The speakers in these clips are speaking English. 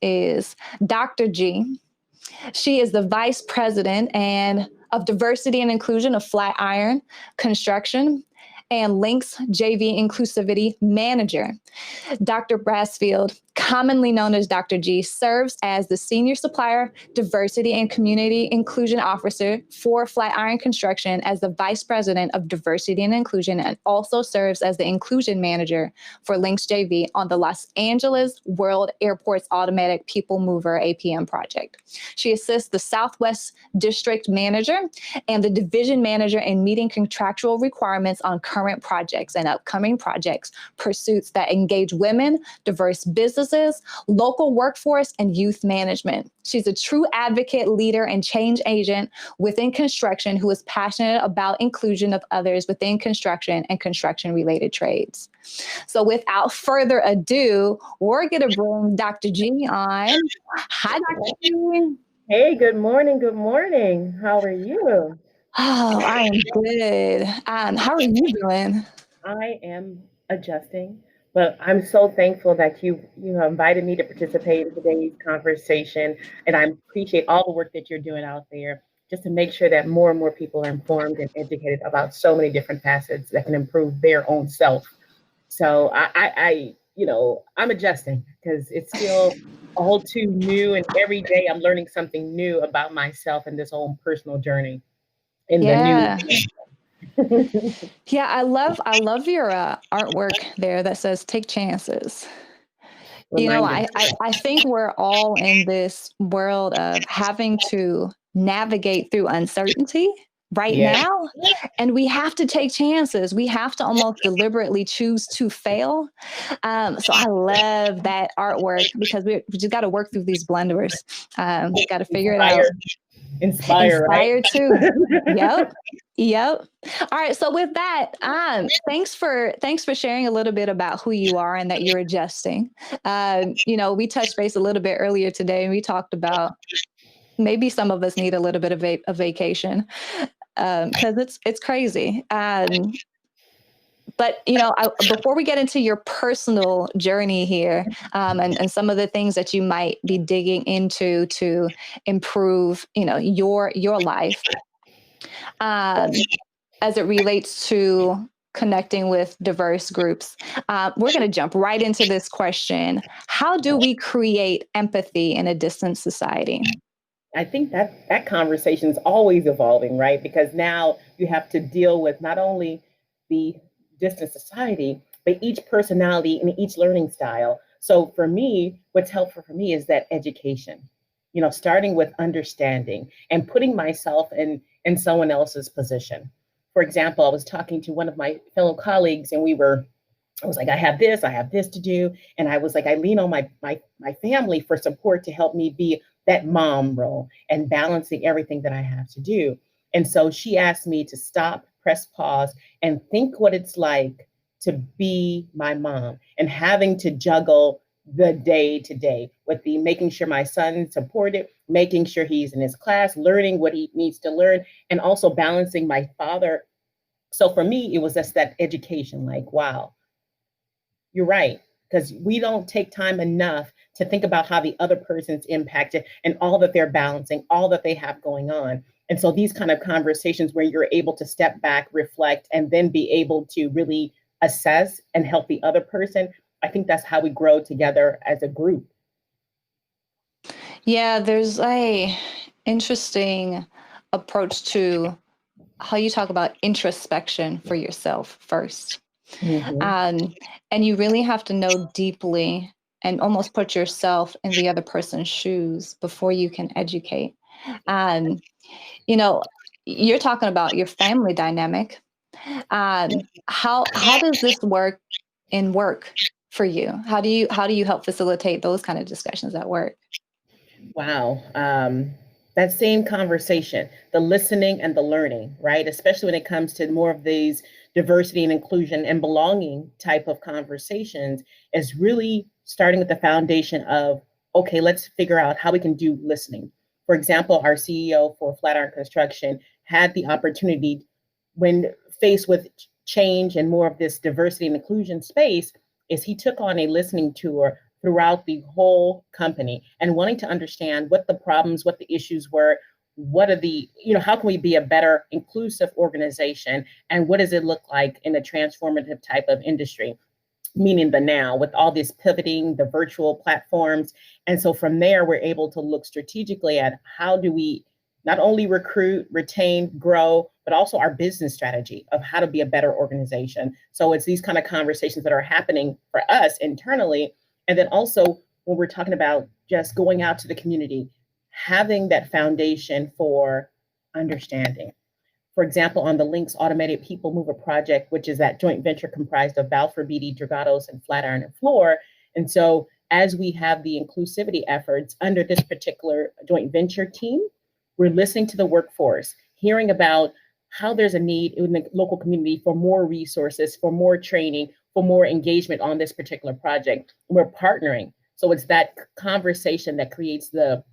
is Dr. G. She is the Vice President of Diversity and Inclusion of Flatiron Construction and Links JV Inclusivity Manager. Dr. Brasfield, commonly known as Dr. G, serves as the Senior Supplier Diversity and Community Inclusion Officer for Flatiron Construction as the Vice President of Diversity and Inclusion, and also serves as the Inclusion Manager for Links JV on the Los Angeles World Airports Automatic People Mover APM project. She assists the Southwest District Manager and the Division Manager in meeting contractual requirements on current projects and upcoming projects pursuits that engage women, diverse businesses, local workforce, and youth management. She's a true advocate, leader, and change agent within construction who is passionate about inclusion of others within construction and construction-related trades. So without further ado, we're going to bring Dr. G on. Hi, Dr. G. Hey, good morning. Good morning. How are you? Oh, I am good. How are you doing? I am adjusting, but I'm so thankful that you invited me to participate in today's conversation, and I appreciate all the work that you're doing out there just to make sure that more and more people are informed and educated about so many different facets that can improve their own self. So I'm adjusting because it's still all too new, and every day I'm learning something new about myself and this whole personal journey in the new. Yeah. Yeah, I love your artwork there that says take chances. You know, Reminder. I think we're all in this world of having to navigate through uncertainty right Yeah. now, and we have to take chances. We have to almost deliberately choose to fail. So I love that artwork because we just got to work through these blunders. Got to figure it out. Inspire, right? Inspired too. Yep. Yep. All right. So with that, thanks for sharing a little bit about who you are and that you're adjusting. We touched base a little bit earlier today, and we talked about maybe some of us need a little bit of a vacation because it's crazy. But before we get into your personal journey here, and some of the things that you might be digging into to improve, your life, as it relates to connecting with diverse groups, we're going to jump right into this question: how do we create empathy in a distant society? I think that conversation is always evolving, right? Because now you have to deal with not only the distant society, but each personality and each learning style. So for me, what's helpful for me is that education, starting with understanding and putting myself in someone else's position. For example, I was talking to one of my fellow colleagues, and I was like, I have this to do. And I was like, I lean on my family for support to help me be that mom role and balancing everything that I have to do. And so she asked me to stop, press pause, and think what it's like to be my mom and having to juggle the day to day with the making sure my son supported, making sure he's in his class, learning what he needs to learn, and also balancing my father. So for me, it was just that education, like, wow, you're right. Because we don't take time enough to think about how the other person's impacted and all that they're balancing, all that they have going on. And so these kind of conversations where you're able to step back, reflect, and then be able to really assess and help the other person, I think that's how we grow together as a group. Yeah, there's a interesting approach to how you talk about introspection for yourself first. Mm-hmm. And you really have to know deeply and almost put yourself in the other person's shoes before you can educate. You're talking about your family dynamic. How does this work in work for you? How do you help facilitate those kind of discussions at work? Wow. That same conversation, the listening and the learning, right? Especially when it comes to more of these diversity and inclusion and belonging type of conversations, is really starting with the foundation of, okay, let's figure out how we can do listening. For example, our CEO for Flatiron Construction had the opportunity, when faced with change and more of this diversity and inclusion space, is he took on a listening tour throughout the whole company and wanting to understand what the problems, what the issues were, what are the, how can we be a better inclusive organization, and what does it look like in a transformative type of industry, meaning the now, with all this pivoting, the virtual platforms. And so from there, we're able to look strategically at how do we not only recruit, retain, grow, but also our business strategy of how to be a better organization. So it's these kind of conversations that are happening for us internally. And then also when we're talking about just going out to the community, having that foundation for understanding. For example, on the Links Automated People Mover project, which is that joint venture comprised of Balfour Beatty, Dragados, and Flatiron and Floor. And so as we have the inclusivity efforts under this particular joint venture team, we're listening to the workforce, hearing about how there's a need in the local community for more resources, for more training, for more engagement on this particular project. We're partnering. So it's that conversation that creates the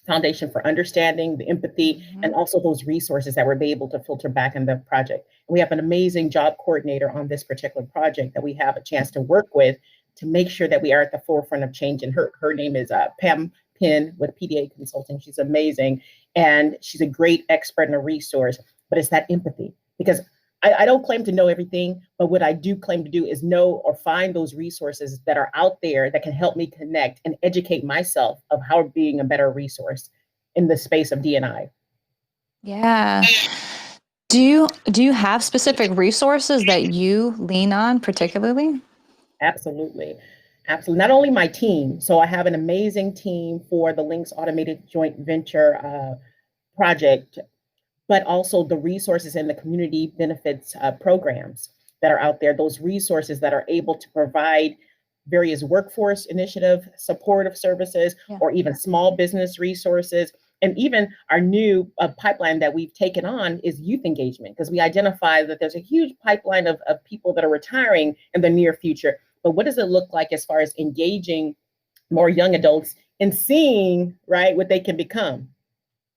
foundation for understanding, the empathy, and also those resources that we're able to filter back in the project. And we have an amazing job coordinator on this particular project that we have a chance to work with to make sure that we are at the forefront of change. And her name is Pam Penn with PDA Consulting. She's amazing. And she's a great expert and a resource, but it's that empathy, because I don't claim to know everything, but what I do claim to do is know or find those resources that are out there that can help me connect and educate myself of how being a better resource in the space of D&I. Yeah. Do you have specific resources that you lean on particularly? Absolutely. Absolutely. Not only my team. So I have an amazing team for the Links Automated Joint Venture project, but also the resources in the community benefits programs that are out there, those resources that are able to provide various workforce initiative, supportive services, or even small business resources. And even our new pipeline that we've taken on is youth engagement, because we identify that there's a huge pipeline of people that are retiring in the near future. But what does it look like as far as engaging more young adults and seeing, right, what they can become?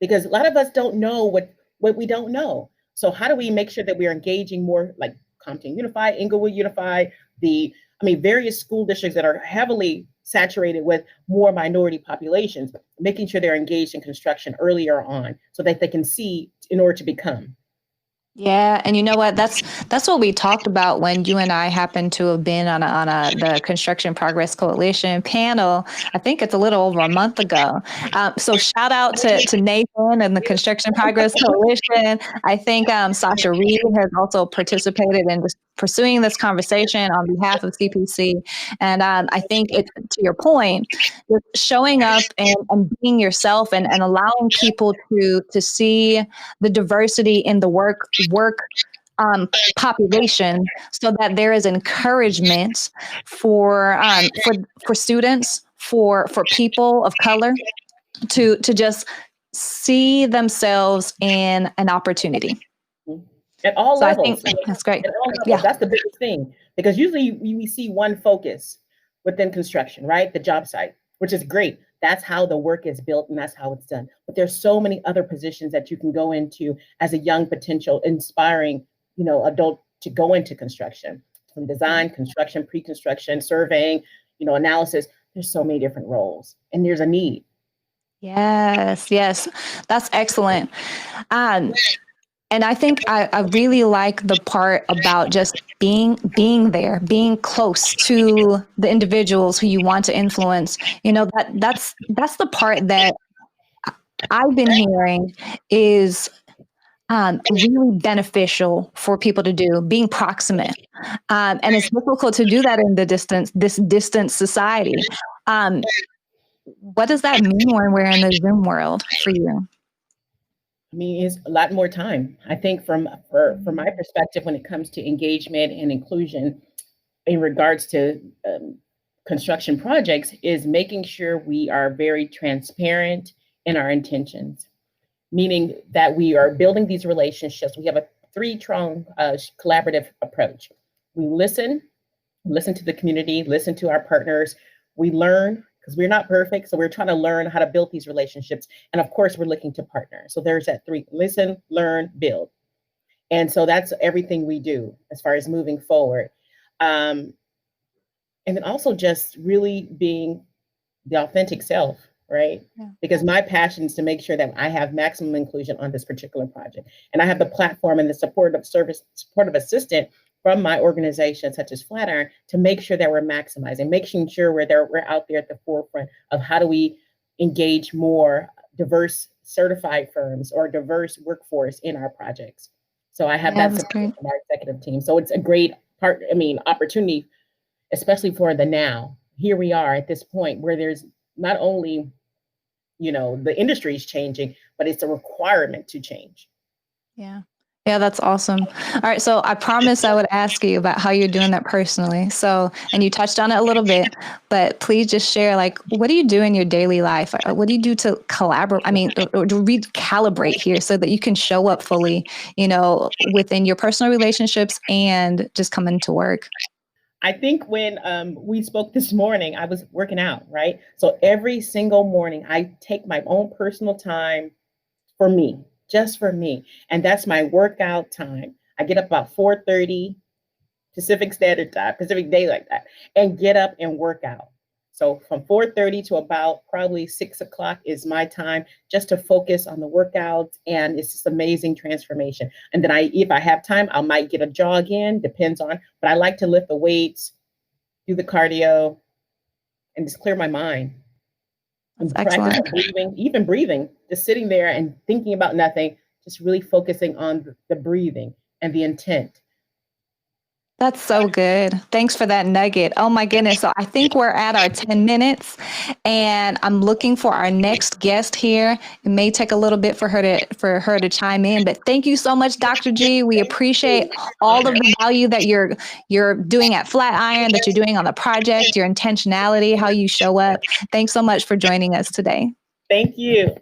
Because a lot of us don't know what we don't know. So how do we make sure that we are engaging more, like Compton Unified, Inglewood Unified, various school districts that are heavily saturated with more minority populations, making sure they're engaged in construction earlier on so that they can see in order to become. Yeah, and you know what? That's what we talked about when you and I happened to have been on the Construction Progress Coalition panel. I think it's a little over a month ago. So shout out to Nathan and the Construction Progress Coalition. I think Sasha Reed has also participated in pursuing this conversation on behalf of CPC. And I think it, to your point, showing up and being yourself and allowing people to see the diversity in the work population, so that there is encouragement for students, for people of color to just see themselves in an opportunity. At all levels. I think that's great. At all levels. That's the biggest thing, because usually we see one focus within construction, right? The job site, which is great. That's how the work is built and that's how it's done. But there's so many other positions that you can go into as a young potential inspiring, adult to go into construction, from design, construction, pre-construction, surveying, analysis. There's so many different roles and there's a need. Yes, that's excellent. And I think I really like the part about just being there, being close to the individuals who you want to influence. That's the part that I've been hearing is really beneficial for people to do, being proximate. And it's difficult to do that in this distant society. What does that mean when we're in the Zoom world for you? It's a lot more time. I think from my perspective, when it comes to engagement and inclusion in regards to construction projects, is making sure we are very transparent in our intentions, meaning that we are building these relationships. We have a three-pronged collaborative approach. We listen to the community, listen to our partners. We learn, because we're not perfect. So we're trying to learn how to build these relationships. And of course, we're looking to partner. So there's that three: listen, learn, build. And so that's everything we do as far as moving forward. And And then also just really being the authentic self, right? Yeah. Because my passion is to make sure that I have maximum inclusion on this particular project. And I have the platform and the supportive assistant from my organization, such as Flatiron, to make sure that we're maximizing, making sure we're out there at the forefront of how do we engage more diverse certified firms or diverse workforce in our projects. So I have that support from our executive team. So it's a great opportunity, especially for the now. Here we are at this point where there's not only, the industry is changing, but it's a requirement to change. Yeah. Yeah, that's awesome. All right. So I promised I would ask you about how you're doing that personally. So, and you touched on it a little bit, but please just share, like, what do you do in your daily life? What do you do to collaborate? I mean, or to recalibrate here so that you can show up fully, within your personal relationships and just coming to work? I think when we spoke this morning, I was working out, right? So every single morning, I take my own personal time for me, just for me. And that's my workout time. I get up about 4:30 Pacific Standard Time, Pacific Daylight Time, and get up and work out. So from 4:30 to about probably 6 o'clock is my time just to focus on the workouts, and it's just amazing transformation. And then if I have time, I might get a jog in, depends on, but I like to lift the weights, do the cardio, and just clear my mind. And practice breathing, just sitting there and thinking about nothing, just really focusing on the breathing and the intent. That's so good. Thanks for that nugget. Oh my goodness. So I think we're at our 10 minutes and I'm looking for our next guest here. It may take a little bit for her to chime in, but thank you so much, Dr. G. We appreciate all of the value that you're doing at Flatiron, that you're doing on the project, your intentionality, how you show up. Thanks so much for joining us today. Thank you.